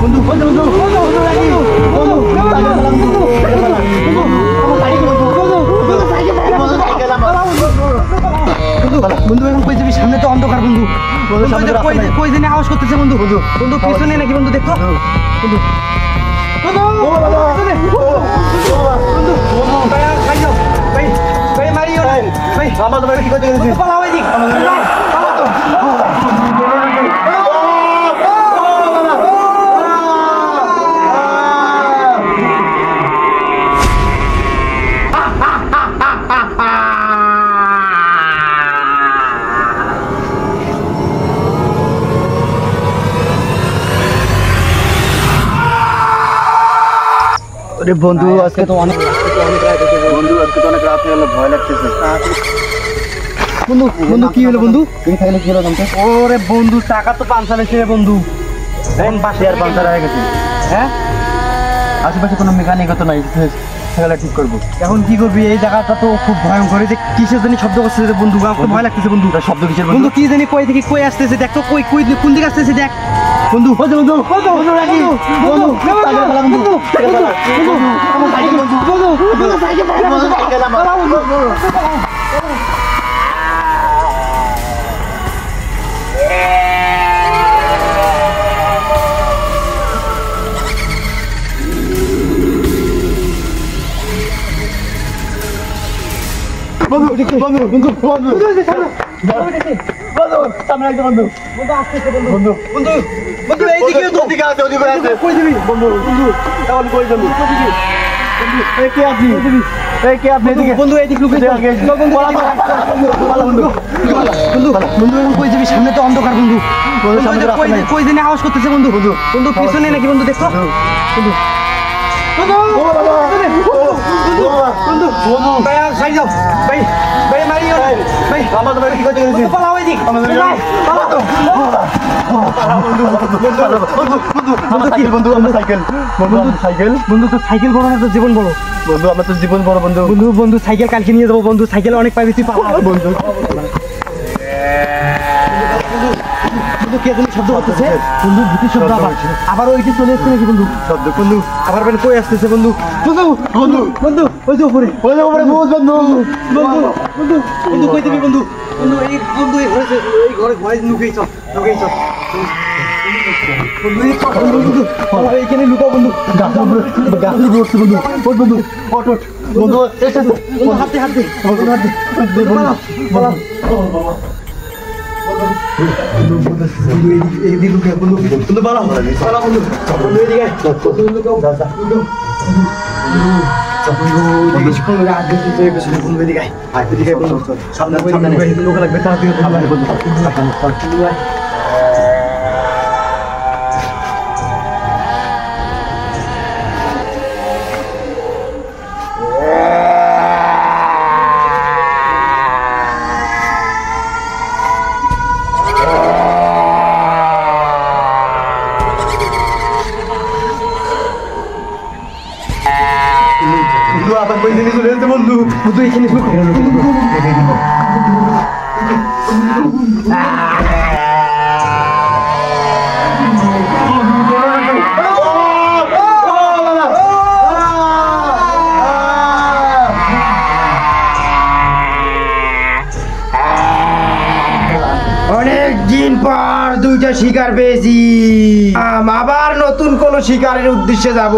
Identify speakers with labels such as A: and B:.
A: বন্ধু বন্ধু বন্ধু বন্ধু এখন কই যাবি? সামনে তো অন্ধকার বন্ধু। কই জানি আওয়াজ করতেছে বন্ধু। বন্ধু পিছনে নাকি বন্ধু? দেখো বন্ধু বন্ধু আজকে তো অনেক রাত হয়ে গেল, ভয় লাগতেছে। বন্ধু বন্ধু কি হলো বন্ধু? কি হলো জানতে? ওরে বন্ধু টাকা তো পাঞ্চার হয়েছে বন্ধু। পাশে আর পাঞ্চার হয়ে গেছে। হ্যাঁ আশেপাশে কোনো মেকানিক তো নাই, সেগুলো ঠিক করবো। এখন কি করবি? এই জায়গাটা তো খুব ভয়ঙ্কর। যে কিসের জানি শব্দ করছে বন্ধু, আমার ভয় লাগতেছে বন্ধু। শব্দ কিসের বন্ধু? কি জানি কই থেকে কই আসতেছে, দেখ তো কই কই কোন দিকে আসতেছে দেখ বন্ধু। বন্ধু বন্ধু বন্ধু রাখি বন্ধু বন্ধু সামনে তো অন্ধকার বন্ধু। কই জানি আওয়াজ করতেছে বন্ধু। বন্ধু পিছনে নাকি বন্ধু? দেখো বন্ধু সাইকেল বড় না তো জীবন বড় বন্ধু। আমরা তো জীবন বড় বন্ধু। বন্ধু বন্ধু সাইকেল কালকে নিয়ে যাবো বন্ধু। সাইকেল অনেক পাবি তুই পাবো বন্ধু। শব্দ করতেছে বন্ধু, ভূতের শব্দ। আবার ওইটি চলে এসছে নাকি বন্ধু? শব্দ বন্ধু আবার কই আসতেছে বন্ধু? বন্ধু বন্ধু বন্ধু ওই যে উপরে বন্ধু বন্ধু বন্ধু বন্ধু কই দিবি বন্ধু? বন্ধু এই বন্ধু এই ঘরে ভয় লুকিয়েছ এইখানে লুকাও বন্ধু। গাছ উঠছে বন্ধু। ওট বন্ধু ওট ওট বন্ধু হাতে হাতে বন্ধু বন্ধু এখানে অনেক দিন পর দুইটা শিকার পেয়েছি। আবার নতুন কোন শিকারের উদ্দেশ্যে যাব।